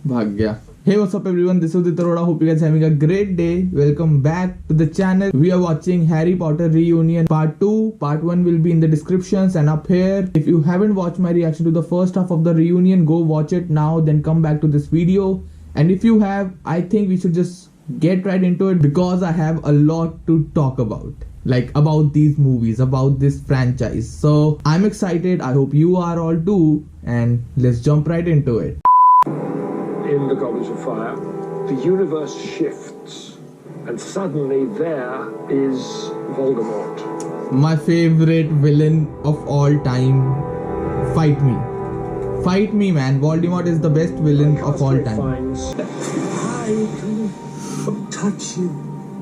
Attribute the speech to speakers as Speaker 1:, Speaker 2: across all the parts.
Speaker 1: भाग गया. Hey, what's up everyone? This is Udit Arora. Hope you guys are having a great day. Welcome back to the channel. We are watching Harry Potter Reunion Part 2. Part 1 will be in the descriptions and up here. If you haven't watched my reaction to the first half of the reunion, go watch it now, then come back to this video. And if you have, I think we should just get right into it because I have a lot to talk about. Like about these movies, about this franchise. So I'm excited. I hope you are all too. And let's jump right into it.
Speaker 2: In the Goblets of Fire, the universe shifts, and suddenly there is Voldemort.
Speaker 1: My favorite villain of all time. Fight me. Fight me, man. Voldemort is the best villain of all time.
Speaker 2: I can touch you.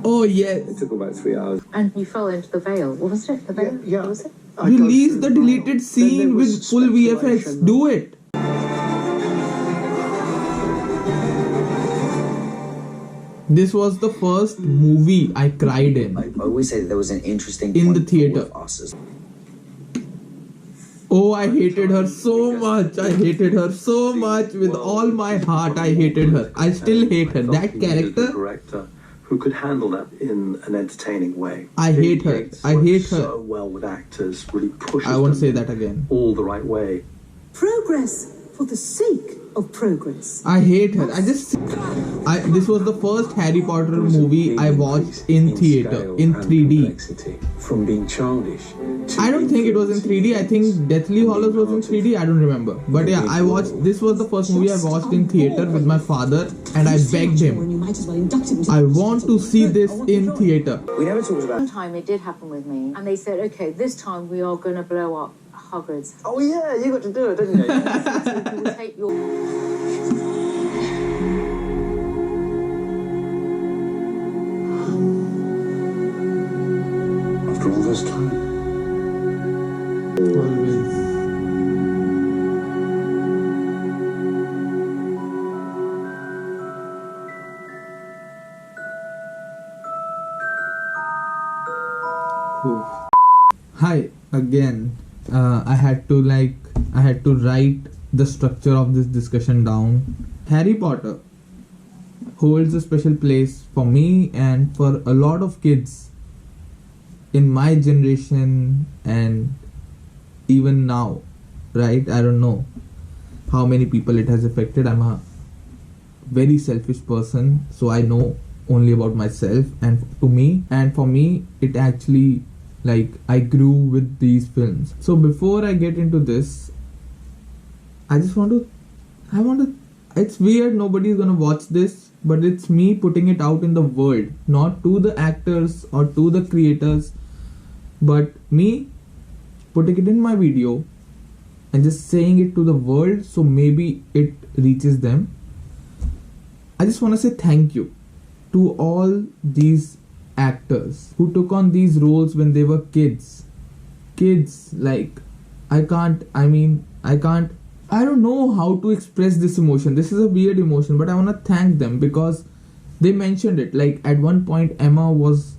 Speaker 1: Oh, yes.
Speaker 2: It took about 3 hours.
Speaker 3: And you fell into the veil. What was it? The veil?
Speaker 2: Yeah.
Speaker 3: What was it?
Speaker 1: Release the deleted scene with full VFX. Do it. This was the first movie I cried in.
Speaker 4: I always say that there was an interesting
Speaker 1: In
Speaker 4: point
Speaker 1: the theater.
Speaker 4: for us as
Speaker 1: Oh, I hated her so much. I hated her so much with all my heart. I hated her. I still hate her. That character.
Speaker 5: Director who could handle that in an entertaining way.
Speaker 1: I hate her. I hate her.
Speaker 5: So well with actors, really pushes
Speaker 1: I won't
Speaker 5: them
Speaker 1: say that again.
Speaker 5: all the right way.
Speaker 6: Progress for the sake of progress.
Speaker 1: I hate her. This was the first Harry Potter movie I watched in theater, in 3D.
Speaker 2: From being childish.
Speaker 1: I don't think it was in 3D. I think Deathly Hallows was in 3D. I don't remember. But yeah, this was the first movie I watched in theater with my father, and I begged him, I want to see this in theater.
Speaker 4: we never talked about.
Speaker 3: One time it did happen with me, and they said, okay, this time we are going to blow up Hogwarts.
Speaker 4: Oh yeah, you got to do it, didn't you?
Speaker 3: You will take your...
Speaker 2: After all this time.
Speaker 1: Hi again. I had to write the structure of this discussion down. Harry Potter holds a special place for me and for a lot of kids in my generation and even now, right? I don't know how many people it has affected. I'm a very selfish person, so I know only about myself, and for me it actually, like, I grew with these films. So before I get into this, it's weird, nobody's gonna watch this, but it's me putting it out in the world, not to the actors or to the creators, but me putting it in my video and just saying it to the world, so maybe it reaches them. I just want to say thank you to all these actors who took on these roles when they were kids. Like, I don't know how to express this emotion. This is a weird emotion, but I want to thank them because they mentioned it. Like, at one point Emma was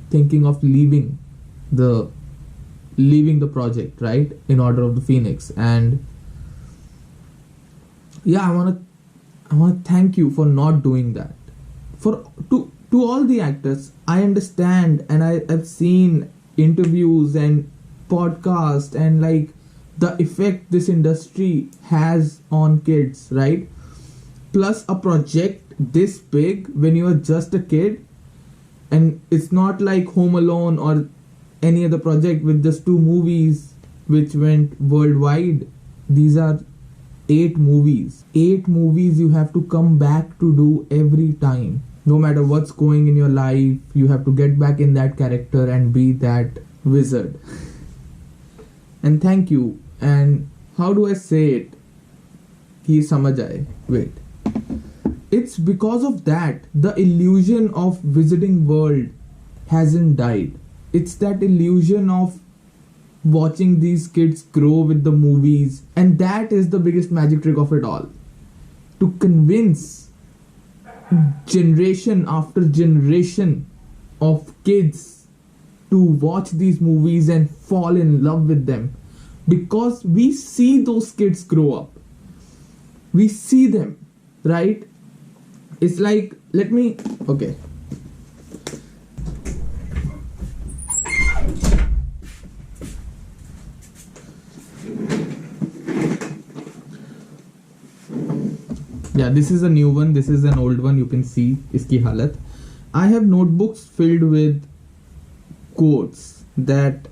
Speaker 1: thinking of leaving the project, right, in Order of the Phoenix, and yeah, I want to thank you for not doing that. To all the actors, I understand, and I've seen interviews and podcasts and like the effect this industry has on kids, right? Plus a project this big when you are just a kid, and it's not like Home Alone or any other project with just 2 movies which went worldwide. These are 8 movies. 8 movies you have to come back to do every time. No matter what's going in your life, you have to get back in that character and be that wizard. And thank you. And how do I say it? Ki samajh aaye. Wait. It's because of that the illusion of Wizarding World hasn't died. It's that illusion of watching these kids grow with the movies, and that is the biggest magic trick of it all. To convince generation after generation of kids to watch these movies and fall in love with them, because we see those kids grow up. We see them right? It's like, okay. Yeah, this is a new one, this is an old one. You can see iski halat. I have notebooks filled with quotes that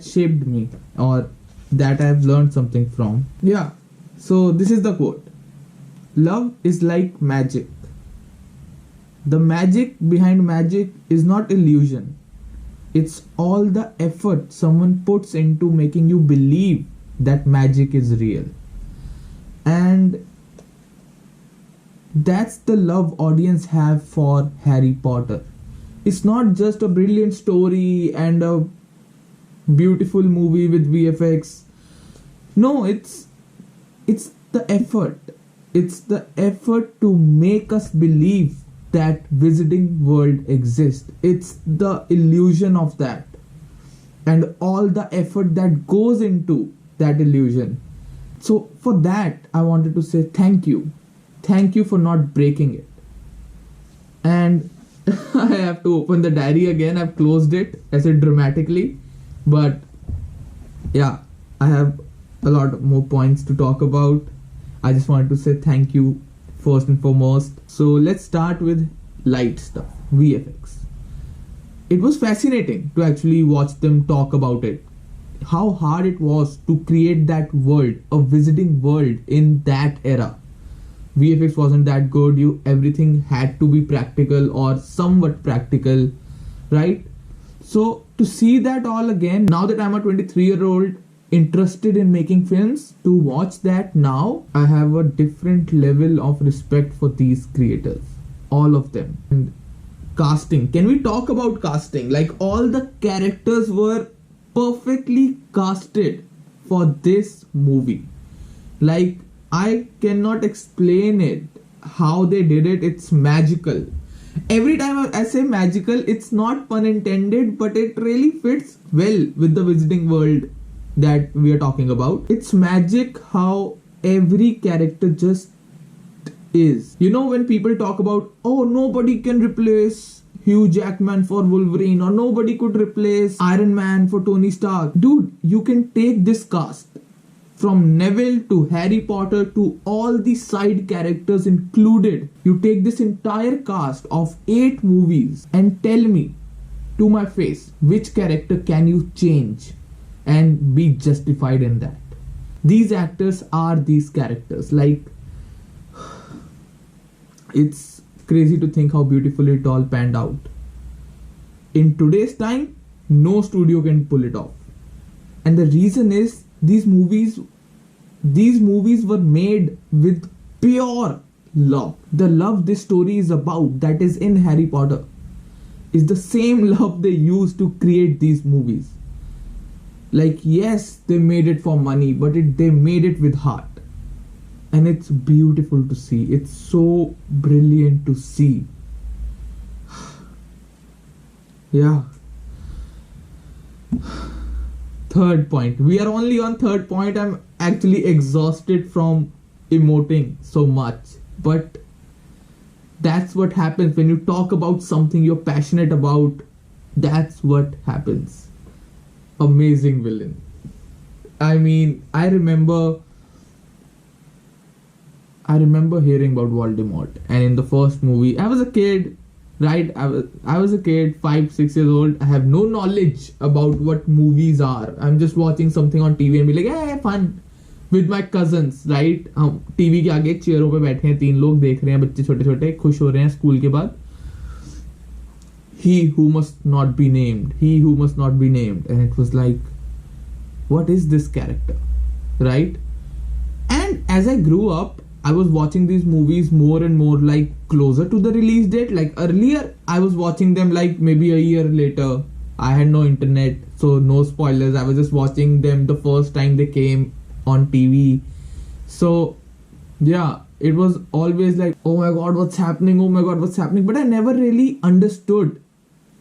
Speaker 1: shaped me, or that I have learned something from. Yeah, so this is the quote: love is like magic. The magic behind magic is not illusion. It's all the effort someone puts into making you believe that magic is real. And that's the love audience have for Harry Potter. It's not just a brilliant story and a beautiful movie with VFX. No, it's the effort. It's the effort to make us believe that Wizarding World exists. It's the illusion of that, and all the effort that goes into that illusion. So for that, I wanted to say thank you. Thank you for not breaking it. And I have to open the diary again. I've closed it, I said dramatically. But yeah, I have a lot more points to talk about. I just wanted to say thank you first and foremost. So let's start with light stuff, VFX. It was fascinating to actually watch them talk about it. How hard it was to create that world, a Wizarding World in that era. VFX wasn't that good. Everything had to be practical or somewhat practical, right? So to see that all again, now that I'm a 23-year-old interested in making films, to watch that now, I have a different level of respect for these creators, all of them. And casting, can we talk about casting? Like, all the characters were perfectly casted for this movie. Like, I cannot explain it, how they did it. It's magical. Every time I say magical, it's not pun intended, but it really fits well with the Wizarding World that we are talking about. It's magic how every character just is. You know, when people talk about, oh, nobody can replace Hugh Jackman for Wolverine, or nobody could replace Iron Man for Tony Stark. Dude, you can take this cast, from Neville to Harry Potter to all the side characters included. You take this entire cast of 8 movies and tell me to my face, which character can you change and be justified in that? These actors are these characters. Like, it's crazy to think how beautifully it all panned out. In today's time, no studio can pull it off. And the reason is, these movies were made with pure love. The love this story is about, that is in Harry Potter, is the same love they used to create these movies. Like, yes, they made it for money, but they made it with heart. And it's beautiful to see. It's so brilliant to see. Yeah. Third point. We are only on third point. I'm actually exhausted from emoting so much. But that's what happens when you talk about something you're passionate about. That's what happens. Amazing villain. I mean, I remember hearing about Voldemort, and in the first movie, I was a kid, right? I was a kid, 5-6 years old. I have no knowledge about what movies are. I'm just watching something on TV and be like, hey, fun with my cousins, right? TV के आगे चेयरों पे बैठे हैं 3 लोग, देख रहे हैं बच्चे छोटे छोटे, खुश हो रहे हैं स्कूल के बाद. He who must not be named, and it was like, what is this character, right? And as I grew up, I was watching these movies more and more, like, closer to the release date. Like, earlier I was watching them like maybe a year later. I had no internet, so no spoilers. I was just watching them the first time they came on TV. So yeah, it was always like, oh my god, what's happening, but I never really understood,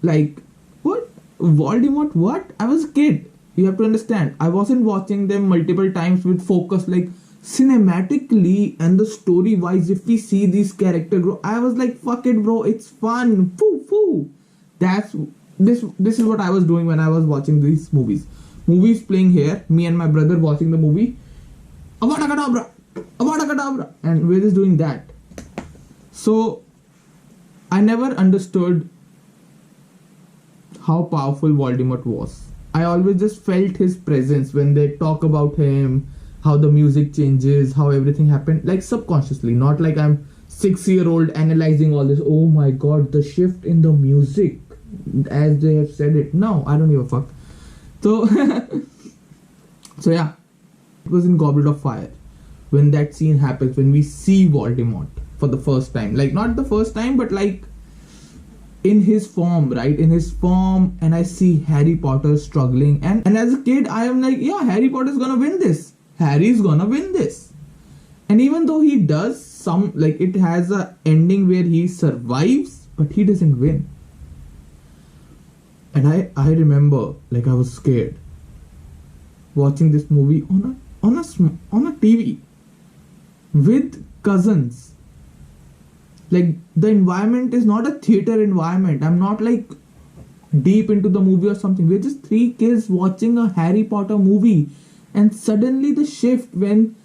Speaker 1: like, what, Voldemort, what? I was a kid. You have to understand, I wasn't watching them multiple times with focus, like, cinematically and the story wise, if we see these character grow, I was like, fuck it, bro, it's fun. Foo foo. That's this is what I was doing when I was watching these movies. Movies playing here, me and my brother watching the movie. Avada Kedavra, Avada Kedavra, and we're just doing that. So I never understood how powerful Voldemort was. I always just felt his presence when they talk about him, how the music changes, how everything happened, like subconsciously, not like I'm 6-year-old analyzing all this. Oh my god, the shift in the music, as they have said it. No, I don't give a fuck. So, so yeah, it was in Goblet of Fire when that scene happens, when we see Voldemort for the first time. Like, not the first time, but like in his form, right? In his form, and I see Harry Potter struggling. And as a kid, I am like, yeah, Harry Potter's gonna win this. Harry's gonna win this. And even though he does some, like, it has a ending where he survives, but he doesn't win. And I remember, like, I was scared watching this movie on a TV with cousins. Like, the environment is not a theater environment. I'm not like deep into the movie or something. We're just 3 kids watching a Harry Potter movie, and suddenly the shift when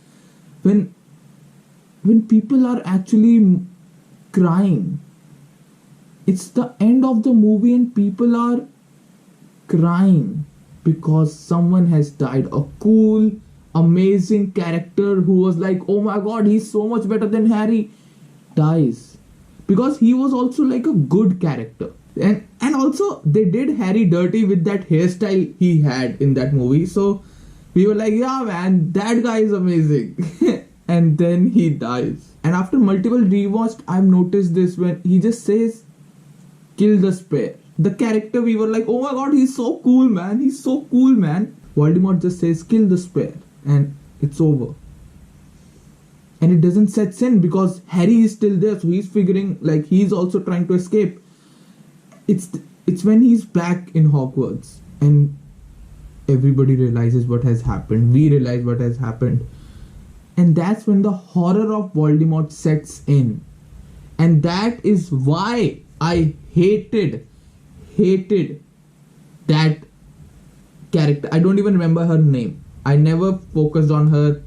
Speaker 1: people are actually crying. It's the end of the movie and people are crying because someone has died. A cool, amazing character who was like, oh my god, he's so much better than Harry, dies. Because he was also like a good character. And also they did Harry dirty with that hairstyle he had in that movie. So we were like, yeah man, that guy is amazing. And then he dies. And after multiple rewatched, I've noticed this when he just says, kill the spare. The character, we were like, oh my god, he's so cool, man. He's so cool, man. Voldemort just says, kill the spare. And it's over. And it doesn't set in because Harry is still there. So he's figuring, like, he's also trying to escape. It's when he's back in Hogwarts. And everybody realizes what has happened. We realize what has happened. And that's when the horror of Voldemort sets in. And that is why I hated that character. I don't even remember her name. I never focused on her.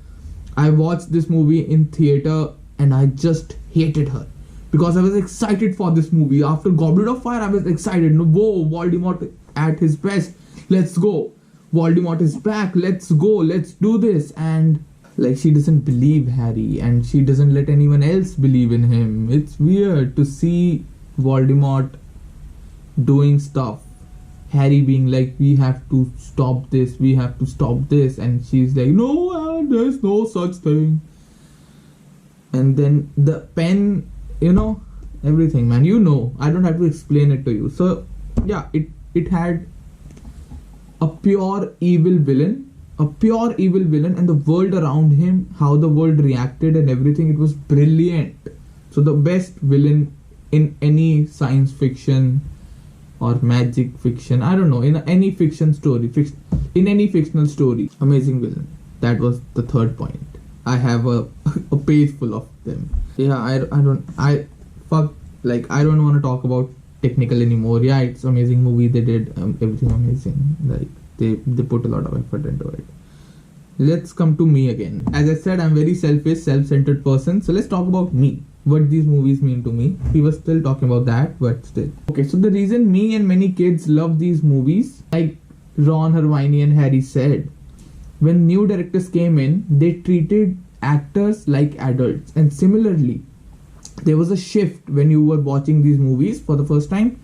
Speaker 1: I watched this movie in theater and I just hated her. Because I was excited for this movie. After Goblet of Fire, I was excited. No, whoa, Voldemort at his best. Let's go. Voldemort is back. Let's go. Let's do this. And like, she doesn't believe Harry and she doesn't let anyone else believe in him. It's weird to see Voldemort doing stuff. Harry being like, we have to stop this, we have to stop this. And she's like, no, there's no such thing. And then the pen, everything, man. I don't have to explain it to you. So, yeah, it had a pure evil villain. And the world around him, how the world reacted and everything, it was brilliant. So the best villain in any science fiction or magic fiction, I don't know, in any fiction story, in any fictional story, amazing villain. That was the third point. I have a page full of them. Yeah, I don't want to talk about technical anymore. Yeah, it's amazing movie. They did everything amazing. Like, they put a lot of effort into it. Let's come to me again. As I said, I'm very selfish, self-centered person. So let's talk about me. What these movies mean to me. We were still talking about that, but still. Okay, so the reason me and many kids love these movies, like Ron, Hermione and Harry said, when new directors came in, they treated actors like adults. And similarly, there was a shift when you were watching these movies for the first time.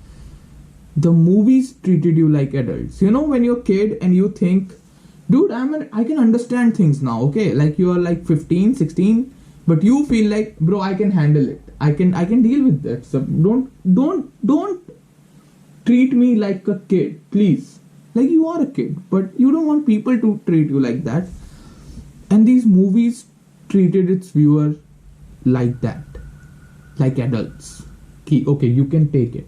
Speaker 1: The movies treated you like adults. When you're a kid and you think, dude, I can understand things now, okay? Like, you are like 15, 16, but you feel like, bro, I can handle it. I can deal with that. So don't treat me like a kid, please. Like, you are a kid, but you don't want people to treat you like that. And these movies treated its viewer like that. Like adults. Okay, you can take it.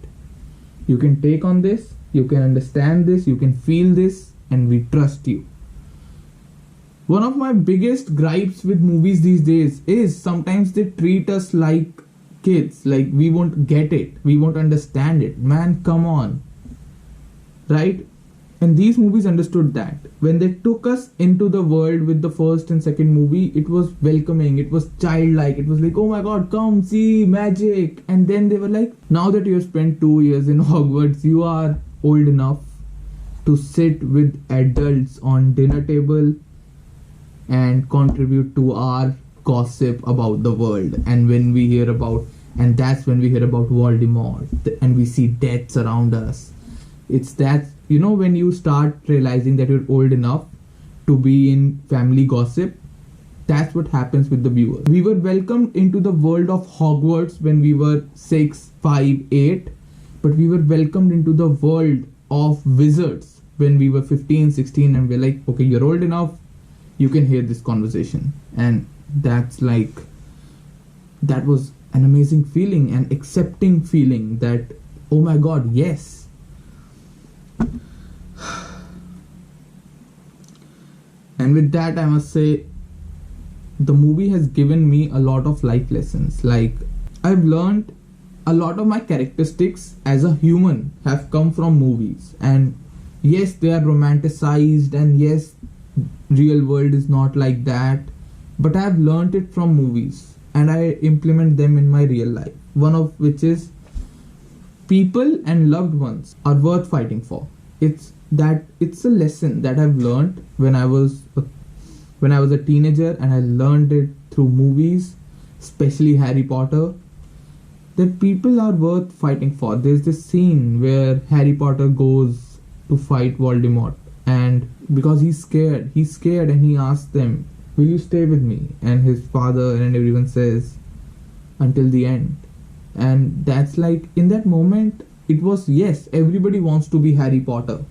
Speaker 1: You can take on this, you can understand this, you can feel this, and we trust you. One of my biggest gripes with movies these days is sometimes they treat us like kids, like we won't get it, we won't understand it. Man, come on. Right? And these movies understood that. When they took us into the world with the first and second movie, it was welcoming, it was childlike, it was like, oh my god, come see magic. And then they were like, now that you have spent 2 years in Hogwarts, you are old enough to sit with adults on dinner table and contribute to our gossip about the world. And that's when we hear about Voldemort and we see deaths around us. It's that, when you start realizing that you're old enough to be in family gossip, that's what happens with the viewer. We were welcomed into the world of Hogwarts when we were 6, 5, 8, but we were welcomed into the world of wizards when we were 15, 16, and we're like, okay, you're old enough, you can hear this conversation. And that was an amazing feeling, an accepting feeling that, oh my god, yes. And with that, I must say, the movie has given me a lot of life lessons. Like, I've learned a lot of my characteristics as a human have come from movies. And yes, they are romanticized, and yes, real world is not like that. But I've learned it from movies, and I implement them in my real life. One of which is, people and loved ones are worth fighting for. It's a lesson that I've learned when I was a teenager, and I learned it through movies, especially Harry Potter, that people are worth fighting for. There's this scene where Harry Potter goes to fight Voldemort, and because he's scared and he asks them, will you stay with me? And his father and everyone says, until the end. And that's like, in that moment, it was, yes, everybody wants to be Harry Potter.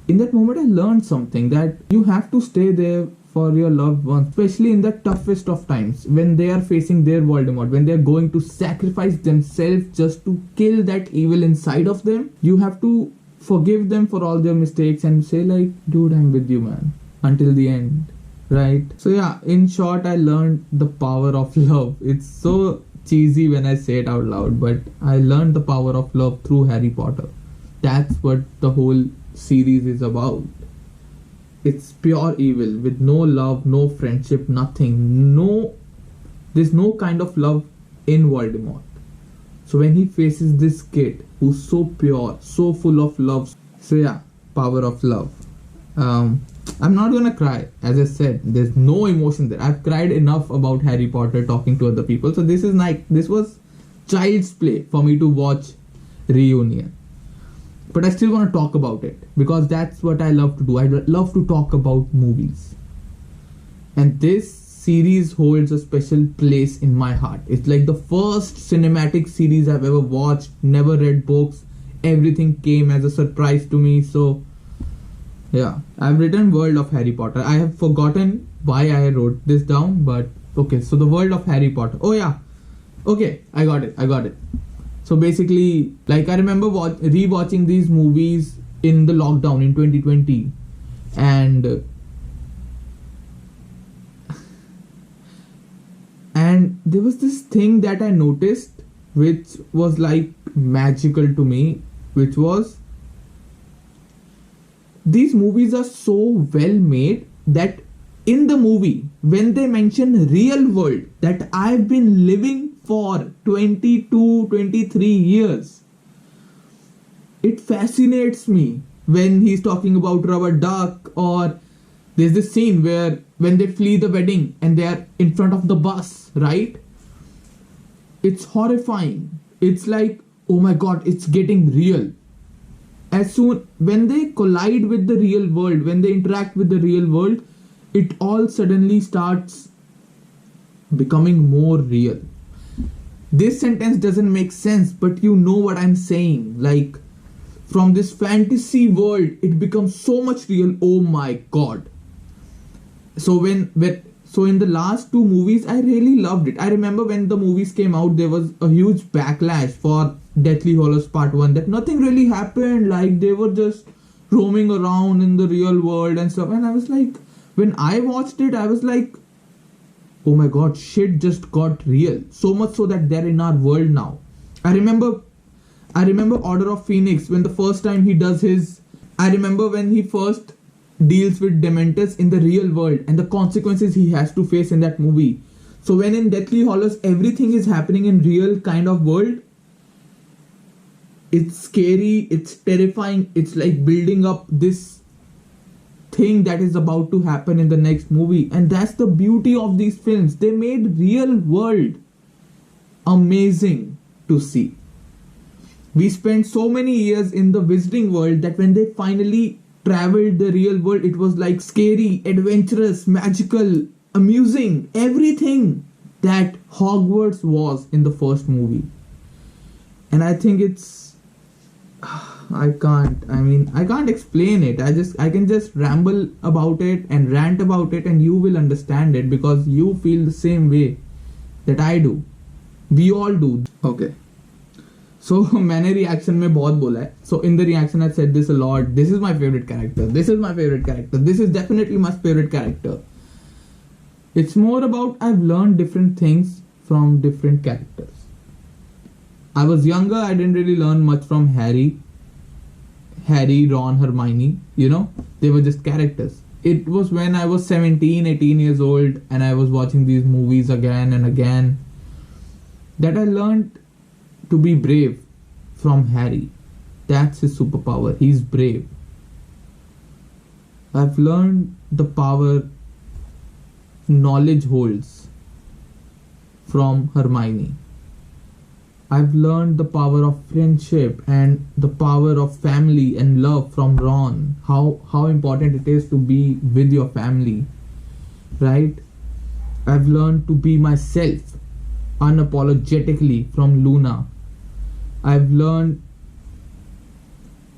Speaker 1: In that moment, I learned something, that you have to stay there for your loved ones, especially in the toughest of times, when they are facing their Voldemort, when they are going to sacrifice themselves just to kill that evil inside of them. You have to forgive them for all their mistakes and say like, dude, I'm with you, man, until the end, right? So yeah, in short, I learned the power of love. It's so cheesy when I say it out loud, but I learned the power of love through Harry Potter. That's what the whole series is about. It's pure evil with no love, no friendship, nothing. There's no kind of love in Voldemort. So when he faces this kid who's so pure, so full of love, so yeah, power of love. I'm not gonna cry. As I said, there's no emotion there. I've cried enough about Harry Potter talking to other people. So this was child's play for me to watch Reunion. But I still want to talk about it because that's what I love to do. I love to talk about movies. And this series holds a special place in my heart. It's like the first cinematic series I've ever watched, never read books. Everything came as a surprise to me. So yeah, I've written World of Harry Potter. I have forgotten why I wrote this down, but okay, so the World of Harry Potter. Oh yeah, okay, I got it. So basically, like, I remember rewatching these movies in the lockdown in 2020, and there was this thing that I noticed which was like magical to me, which was, these movies are so well made that in the movie, when they mention real world that I've been living for 22, 23 years, it fascinates me when he's talking about rubber duck, or there's this scene where when they flee the wedding and they are in front of the bus, right? It's horrifying. It's like, oh my god, it's getting real. When they collide with the real world, when they interact with the real world, it all suddenly starts becoming more real. This sentence doesn't make sense, but you know what I'm saying. Like, from this fantasy world, it becomes so much real. Oh my god. So in the last two movies, I really loved it. I remember when the movies came out, there was a huge backlash for Deathly Hallows Part 1, that nothing really happened, like they were just roaming around in the real world and stuff. And I was like, when I watched it, I was like, oh my god, shit just got real. So much so that they're in our world now. I remember Order of Phoenix when the first time he does his. I remember when he first deals with Dementors in the real world and the consequences he has to face in that movie. So when in Deathly Hallows everything is happening in real kind of world, it's scary, it's terrifying, it's like building up this thing that is about to happen in the next movie. And that's the beauty of these films. They made real world amazing to see. We spent so many years in the Wizarding World that when they finally traveled the real world, it was like scary, adventurous, magical, amusing, everything that Hogwarts was in the first movie. And I think it's, I can't explain it. I can just ramble about it and rant about it, and you will understand it because you feel the same way that I do. We all do. Okay. So मैंने reaction में बहुत बोला है. So in the reaction I said this a lot. This is my favorite character. This is my favorite character. This is definitely my favorite character. It's more about I've learned different things from different characters. I was younger. I didn't really learn much from Harry, Ron, Hermione. You know, they were just characters. It was when I was 17, 18 years old and I was watching these movies again and again that I learned to be brave from Harry. That's his superpower. He's brave. I've learned the power knowledge holds from Hermione. I've learned the power of friendship and the power of family and love from Ron. How important it is to be with your family, right? I've learned to be myself unapologetically from Luna. I've learned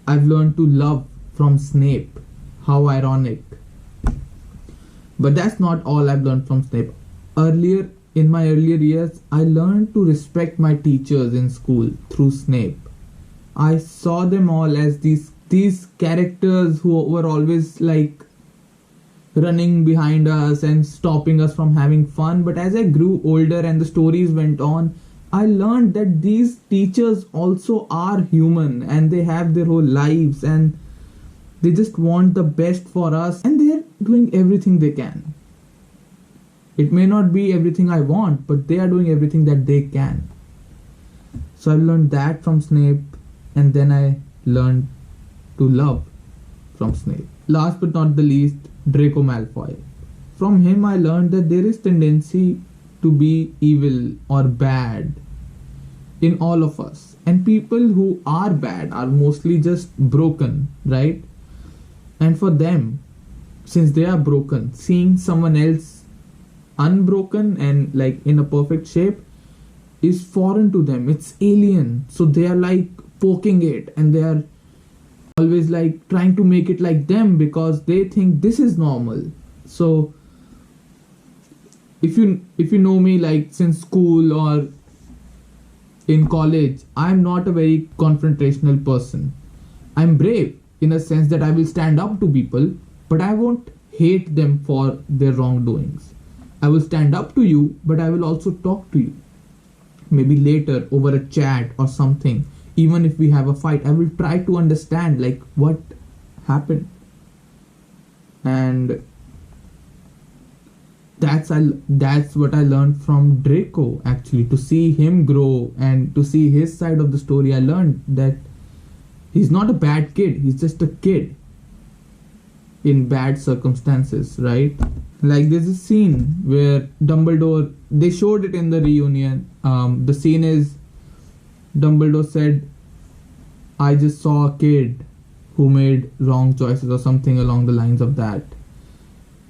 Speaker 1: to love from Snape. How ironic. But that's not all I've learned from Snape. In my earlier years, I learned to respect my teachers in school through Snape. I saw them all as these characters who were always like running behind us and stopping us from having fun. But as I grew older and the stories went on, I learned that these teachers also are human and they have their whole lives and they just want the best for us and they're doing everything they can. It may not be everything I want, but they are doing everything that they can. So I learned that from Snape, and then I learned to love from Snape. Last but not the least, Draco Malfoy. From him I learned that there is tendency to be evil or bad in all of us. And people who are bad are mostly just broken, right? And for them, since they are broken, seeing someone else unbroken and like in a perfect shape is foreign to them. It's alien. So they are like poking it and they are always like trying to make it like them because they think this is normal. So if you know me like since school or in college, I'm not a very confrontational person. I'm brave in a sense that I will stand up to people, but I won't hate them for their wrongdoings. I will stand up to you, but I will also talk to you. Maybe later over a chat or something. Even if we have a fight, I will try to understand like what happened. And that's what I learned from Draco actually. To see him grow and to see his side of the story, I learned that he's not a bad kid. He's just a kid in bad circumstances, right? Like there's a scene where Dumbledore, they showed it in the reunion. The scene is Dumbledore said, I just saw a kid who made wrong choices or something along the lines of that.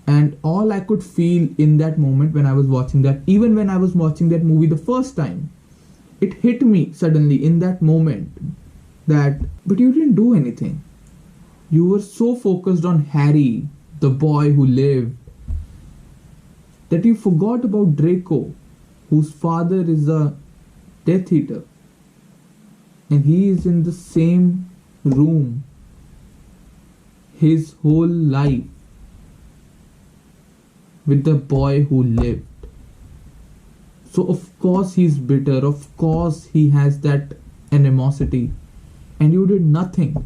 Speaker 1: And all I could feel in that moment when I was watching that, even when I was watching that movie the first time, it hit me suddenly in that moment that, but you didn't do anything. You were so focused on Harry, the boy who lived, that you forgot about Draco, whose father is a Death Eater. And he is in the same room his whole life. with the boy who lived. So of course he's bitter, of course he has that animosity, and you did nothing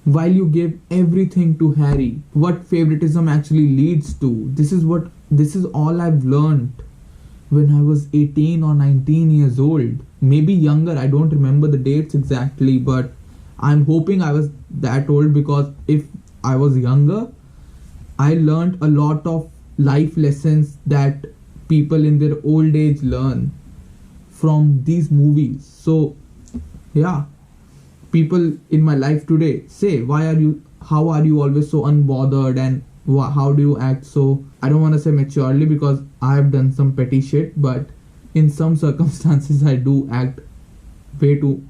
Speaker 1: while you gave everything to Harry. What favoritism actually leads to. This is all I've learned when I was 18 or 19 years old. Maybe younger, I don't remember the dates exactly, but I'm hoping I was that old, because if I was younger, I learned a lot of life lessons that people in their old age learn from these movies. So yeah, people in my life today say, how are you always so unbothered, and how do you act so, I don't want to say maturely because I have done some petty shit, but in some circumstances I do act way too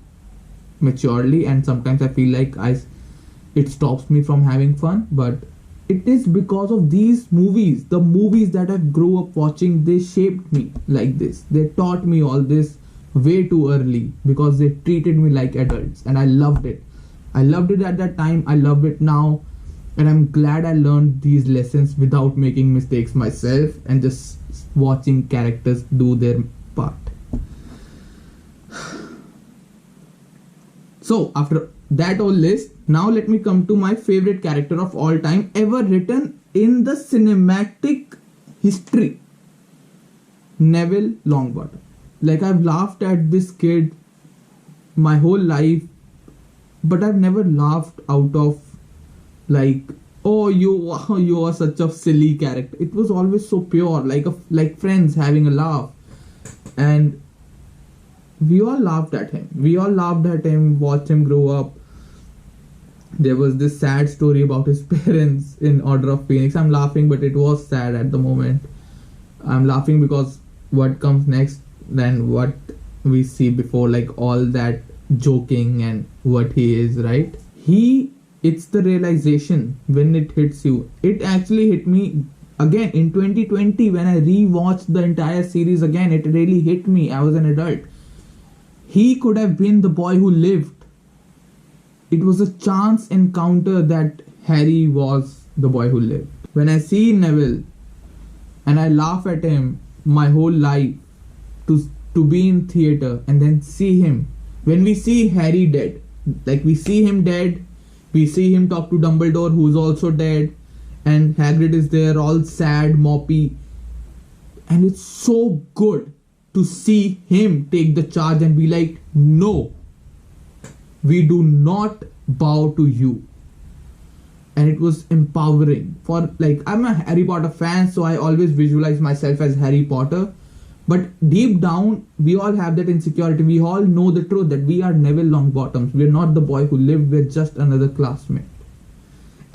Speaker 1: maturely, and sometimes I feel like it stops me from having fun. But it is because of these movies, the movies that I grew up watching. They shaped me like this. They taught me all this way too early, because they treated me like adults, and I loved it. I loved it at that time, I love it now, and I'm glad I learned these lessons without making mistakes myself and just watching characters do their part. So after that whole list, now let me come to my favorite character of all time ever written in the cinematic history, Neville Longbottom. Like, I've laughed at this kid my whole life, but I've never laughed out of like, oh, you are such a silly character. It was always so pure, like friends having a laugh, and we all laughed at him. Watched him grow up. There was this sad story about his parents in Order of Phoenix. I'm laughing, but it was sad at the moment. I'm laughing because what comes next than what we see before, like all that joking and what he is, right? It's the realization when it hits you. It actually hit me again in 2020 when I rewatched the entire series again. It really hit me. I was an adult. He could have been the boy who lived. It was a chance encounter that Harry was the boy who lived. When I see Neville and I laugh at him my whole life, to be in theater and then see him, when we see Harry dead, like we see him dead, we see him talk to Dumbledore who's also dead, and Hagrid is there all sad, moppy, and it's so good to see him take the charge and be like, no, we do not bow to you. And it was empowering. For like, I'm a Harry Potter fan, so I always visualize myself as Harry Potter, but deep down we all have that insecurity. We all know the truth that we are Neville Longbottoms. We're not the boy who lived, we're just another classmate.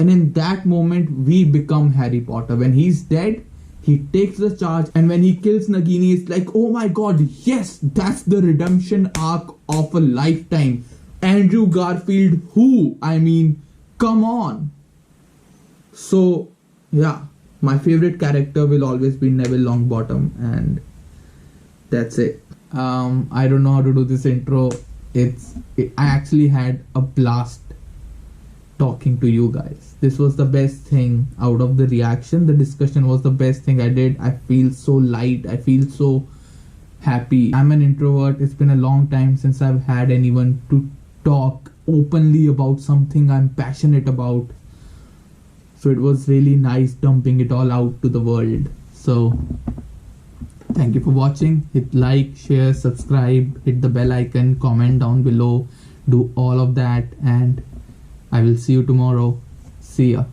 Speaker 1: And in that moment we become Harry Potter. When he's dead, he takes the charge, and when he kills Nagini, it's like, oh my god, yes, that's the redemption arc of a lifetime. Andrew Garfield, who? I mean, come on. So yeah, my favorite character will always be Neville Longbottom, and that's it. I don't know how to do this intro. I actually had a blast talking to you guys. This was the best thing out of the reaction. The discussion was the best thing I did. I feel so light. I feel so happy. I'm an introvert. It's been a long time since I've had anyone to talk openly about something I'm passionate about. So it was really nice dumping it all out to the world. So thank you for watching. Hit like, share, subscribe, hit the bell icon, comment down below, do all of that, and I will see you tomorrow. See ya.